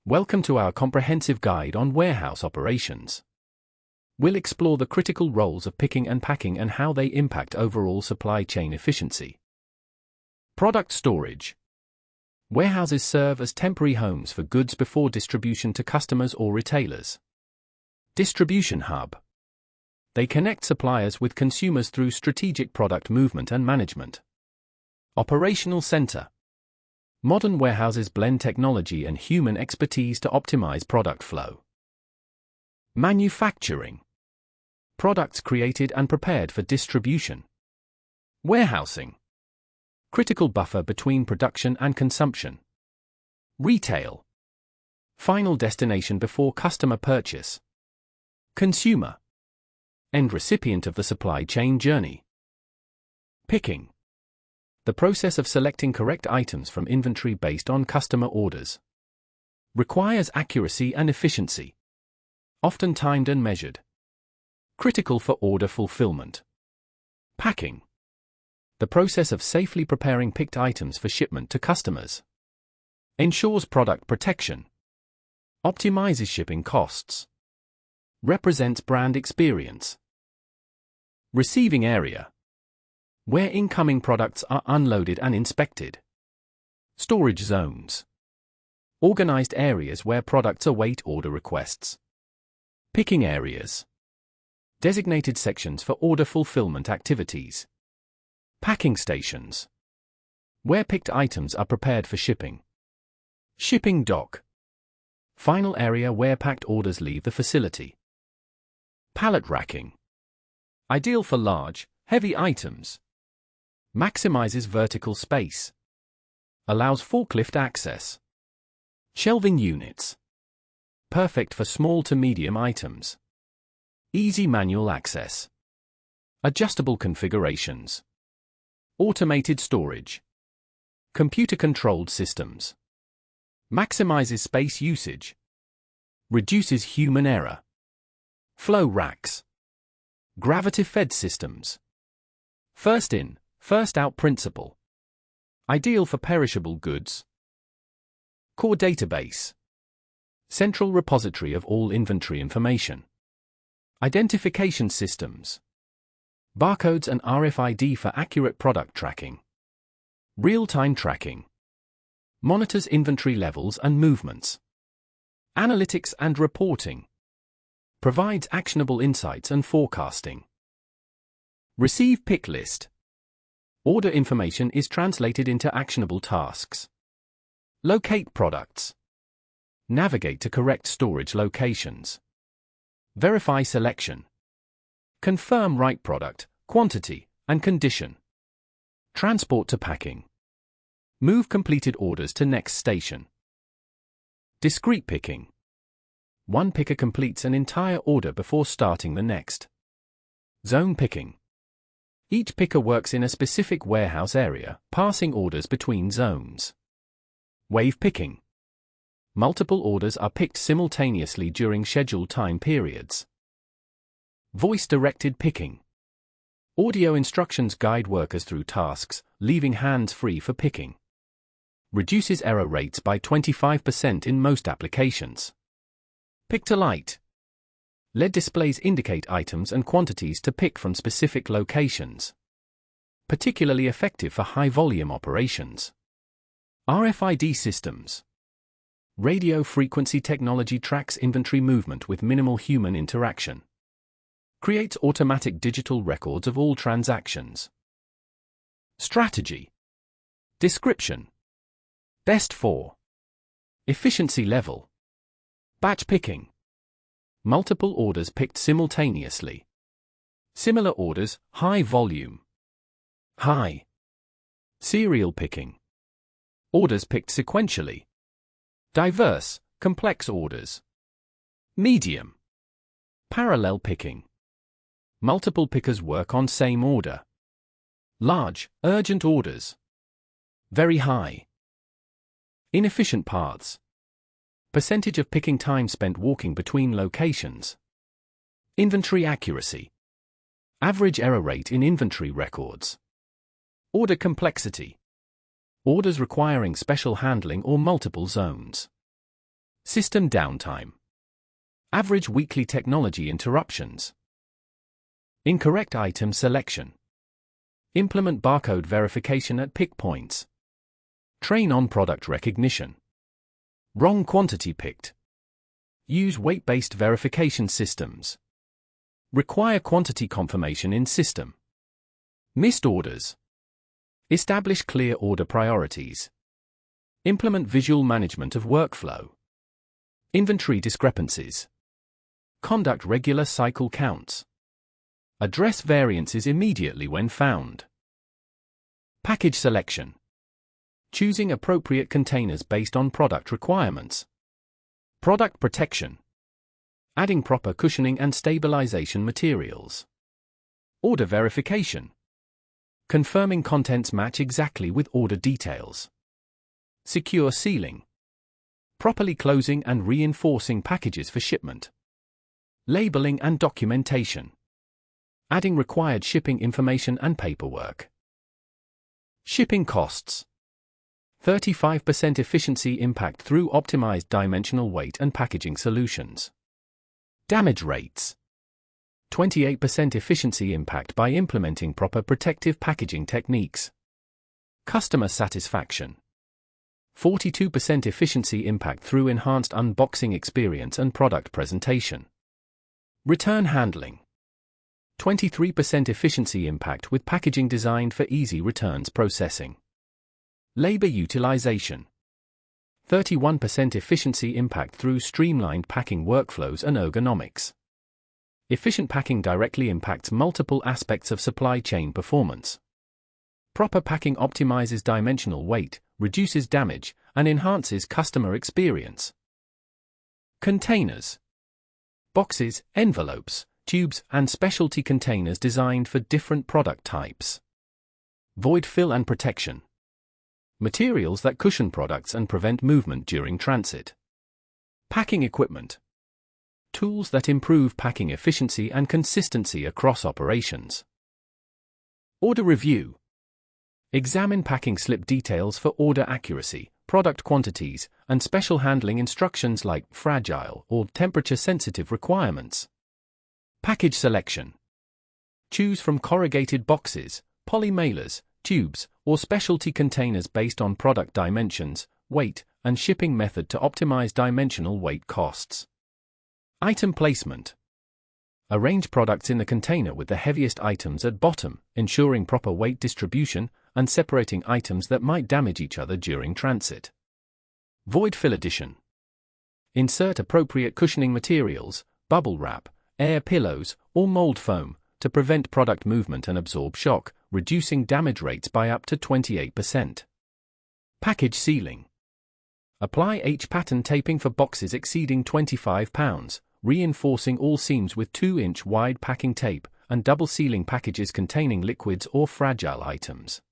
Welcome to our comprehensive guide on warehouse operations. We'll explore the critical roles of picking and packing and how they impact overall supply chain efficiency. Product storage. Warehouses serve as temporary homes for goods before distribution to customers or retailers. Distribution hub. They connect suppliers with consumers through strategic product movement and management. Operational center. Modern warehouses blend technology and human expertise to optimize product flow. Manufacturing. Products created and prepared for distribution. Warehousing. Critical buffer between production and consumption. Retail. Final destination before customer purchase. Consumer. End recipient of the supply chain journey. Picking. The process of selecting correct items from inventory based on customer orders. Requires accuracy and efficiency. Often timed and measured. Critical for order fulfillment. Packing. The process of safely preparing picked items for shipment to customers. Ensures product protection. Optimizes shipping costs. Represents brand experience. Receiving area. Where incoming products are unloaded and inspected. Storage zones. Organized areas where products await order requests. Picking areas. Designated sections for order fulfillment activities. Packing stations. Where picked items are prepared for shipping. Shipping dock. Final area where packed orders leave the facility. Pallet racking. Ideal for large, heavy items. Maximizes vertical space. Allows forklift access. Shelving units. Perfect for small to medium items. Easy manual access. Adjustable configurations. Automated storage. Computer-controlled systems. Maximizes space usage. Reduces human error. Flow racks. Gravity-fed systems. First in, first out principle. Ideal for perishable goods. Core database. Central repository of all inventory information. Identification systems. Barcodes and RFID for accurate product tracking. Real-time tracking. Monitors inventory levels and movements. Analytics and reporting. Provides actionable insights and forecasting. Receive pick list. Order information is translated into actionable tasks. Locate products. Navigate to correct storage locations. Verify selection. Confirm right product, quantity, and condition. Transport to packing. Move completed orders to next station. Discrete picking. One picker completes an entire order before starting the next. Zone picking. Each picker works in a specific warehouse area, passing orders between zones. Wave picking. Multiple orders are picked simultaneously during scheduled time periods. Voice-directed picking. Audio instructions guide workers through tasks, leaving hands free for picking. Reduces error rates by 25% in most applications. Pick to light. LED displays indicate items and quantities to pick from specific locations. Particularly effective for high-volume operations. RFID systems. Radio frequency technology tracks inventory movement with minimal human interaction. Creates automatic digital records of all transactions. Strategy. Description. Best for. Efficiency level. Batch picking. Multiple orders picked simultaneously. Similar orders, high volume. High. Serial picking. Orders picked sequentially. Diverse, complex orders. Medium. Parallel picking. Multiple pickers work on same order. Large, urgent orders. Very high. Inefficient paths. Percentage of picking time spent walking between locations. Inventory accuracy. Average error rate in inventory records. Order complexity. Orders requiring special handling or multiple zones. System downtime. Average weekly technology interruptions. Incorrect item selection. Implement barcode verification at pick points. Train on product recognition. Wrong quantity picked. Use weight-based verification systems. Require quantity confirmation in system. Missed orders. Establish clear order priorities. Implement visual management of workflow. Inventory discrepancies. Conduct regular cycle counts. Address variances immediately when found. Package selection. Choosing appropriate containers based on product requirements. Product protection. Adding proper cushioning and stabilization materials. Order verification. Confirming contents match exactly with order details. Secure sealing. Properly closing and reinforcing packages for shipment. Labeling and documentation. Adding required shipping information and paperwork. Shipping costs. 35% efficiency impact through optimized dimensional weight and packaging solutions. Damage rates. 28% efficiency impact by implementing proper protective packaging techniques. Customer satisfaction. 42% efficiency impact through enhanced unboxing experience and product presentation. Return handling. 23% efficiency impact with packaging designed for easy returns processing. Labor utilization. 31% efficiency impact through streamlined packing workflows and ergonomics. Efficient packing directly impacts multiple aspects of supply chain performance. Proper packing optimizes dimensional weight, reduces damage, and enhances customer experience. Containers. Boxes, envelopes, tubes, and specialty containers designed for different product types. Void fill and protection. Materials that cushion products and prevent movement during transit. Packing equipment. Tools that improve packing efficiency and consistency across operations. Order review. Examine packing slip details for order accuracy, product quantities, and special handling instructions like fragile or temperature-sensitive requirements. Package selection. Choose from corrugated boxes, poly mailers, tubes, or specialty containers based on product dimensions, weight, and shipping method to optimize dimensional weight costs. Item placement. Arrange products in the container with the heaviest items at bottom, ensuring proper weight distribution and separating items that might damage each other during transit. Void fill addition. Insert appropriate cushioning materials, bubble wrap, air pillows, or mold foam to prevent product movement and absorb shock, reducing damage rates by up to 28%. Package sealing. Apply H-pattern taping for boxes exceeding 25 pounds, reinforcing all seams with 2-inch wide packing tape, and double sealing packages containing liquids or fragile items.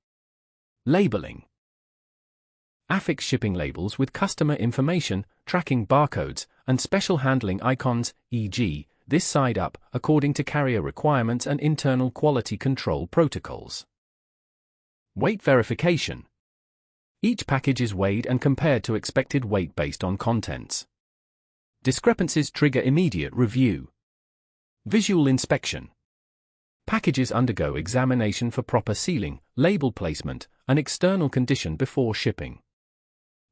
Labeling. Affix shipping labels with customer information, tracking barcodes, and special handling icons, e.g., this side up, according to carrier requirements and internal quality control protocols. Weight verification. Each package is weighed and compared to expected weight based on contents. Discrepancies trigger immediate review. Visual inspection. Packages undergo examination for proper sealing, label placement, and external condition before shipping.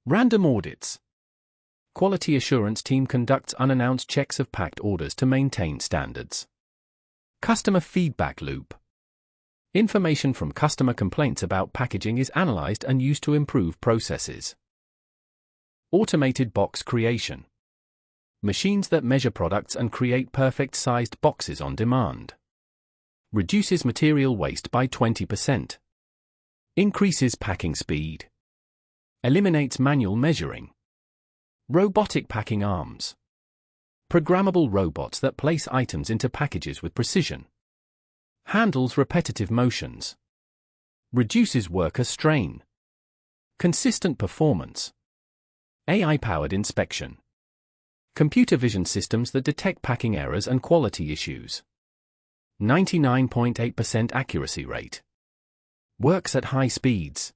Random audits. Quality assurance team conducts unannounced checks of packed orders to maintain standards. Customer feedback loop. Information from customer complaints about packaging is analyzed and used to improve processes. Automated box creation. Machines that measure products and create perfect-sized boxes on demand. Reduces material waste by 20%. Increases packing speed. Eliminates manual measuring. Robotic packing arms. Programmable robots that place items into packages with precision. Handles repetitive motions. Reduces worker strain. Consistent performance. AI-powered inspection. Computer vision systems that detect packing errors and quality issues. 99.8% accuracy rate. Works at high speeds.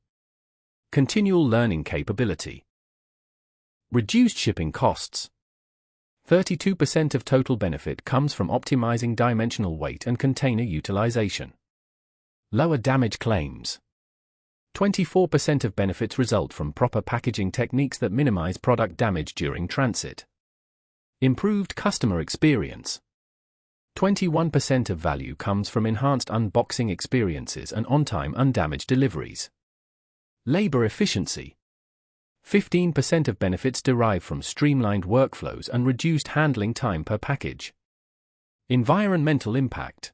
Continual learning capability. Reduced shipping costs. 32% of total benefit comes from optimizing dimensional weight and container utilization. Lower damage claims. 24% of benefits result from proper packaging techniques that minimize product damage during transit. Improved customer experience. 21% of value comes from enhanced unboxing experiences and on-time undamaged deliveries. Labor efficiency. 15% of benefits derive from streamlined workflows and reduced handling time per package. Environmental impact.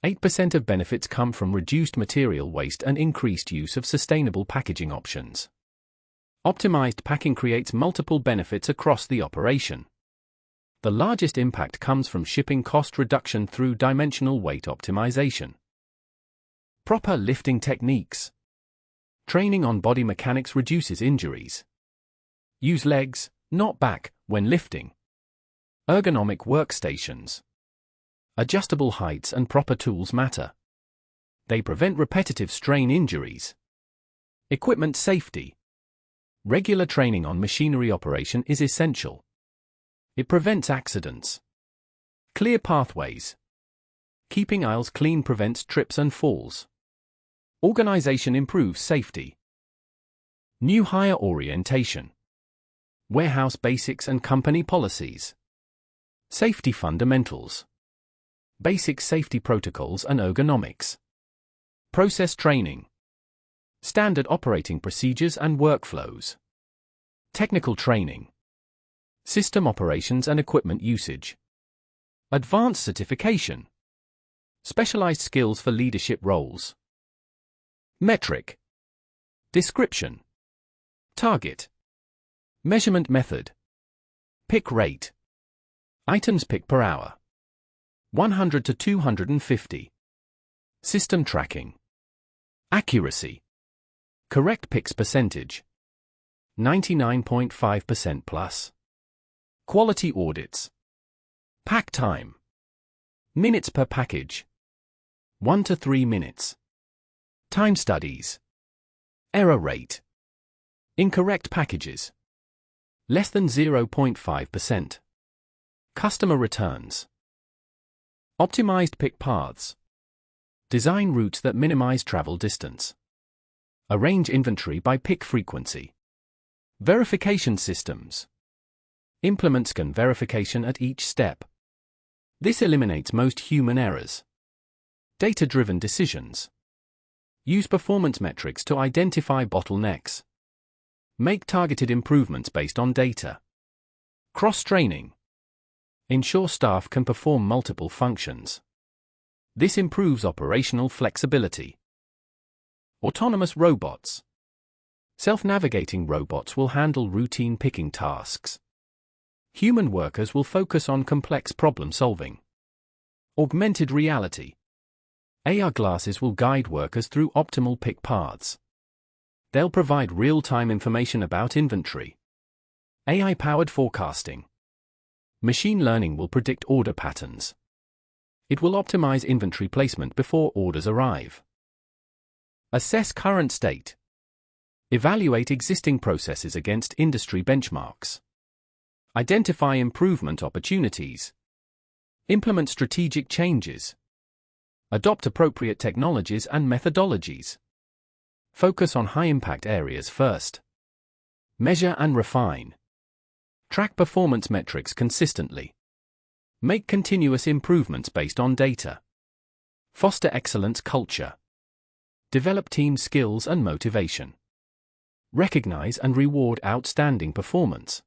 8% of benefits come from reduced material waste and increased use of sustainable packaging options. Optimized packing creates multiple benefits across the operation. The largest impact comes from shipping cost reduction through dimensional weight optimization. Proper lifting techniques. Training on body mechanics reduces injuries. Use legs, not back, when lifting. Ergonomic workstations. Adjustable heights and proper tools matter. They prevent repetitive strain injuries. Equipment safety. Regular training on machinery operation is essential. It prevents accidents. Clear pathways. Keeping aisles clean prevents trips and falls. Organization improves safety. New hire orientation. Warehouse basics and company policies. Safety fundamentals. Basic safety protocols and ergonomics. Process training. Standard operating procedures and workflows. Technical training. System operations and equipment usage. Advanced certification. Specialized skills for leadership roles. Metric. Description. Target. Measurement method. Pick rate. Items picked per hour. 100 to 250. System tracking. Accuracy. Correct picks percentage. 99.5% plus. Quality audits. Pack time. Minutes per package. 1 to 3 minutes. Time studies. Error rate. Incorrect packages. Less than 0.5%. Customer returns. Optimized pick paths. Design routes that minimize travel distance. Arrange inventory by pick frequency. Verification systems. Implement scan verification at each step. This eliminates most human errors. Data-driven decisions. Use performance metrics to identify bottlenecks. Make targeted improvements based on data. Cross-training. Ensure staff can perform multiple functions. This improves operational flexibility. Autonomous robots. Self-navigating robots will handle routine picking tasks. Human workers will focus on complex problem-solving. Augmented reality. AR glasses will guide workers through optimal pick paths. They'll provide real-time information about inventory. AI-powered forecasting. Machine learning will predict order patterns. It will optimize inventory placement before orders arrive. Assess current state. Evaluate existing processes against industry benchmarks. Identify improvement opportunities. Implement strategic changes. Adopt appropriate technologies and methodologies. Focus on high-impact areas first. Measure and refine. Track performance metrics consistently. Make continuous improvements based on data. Foster excellence culture. Develop team skills and motivation. Recognize and reward outstanding performance.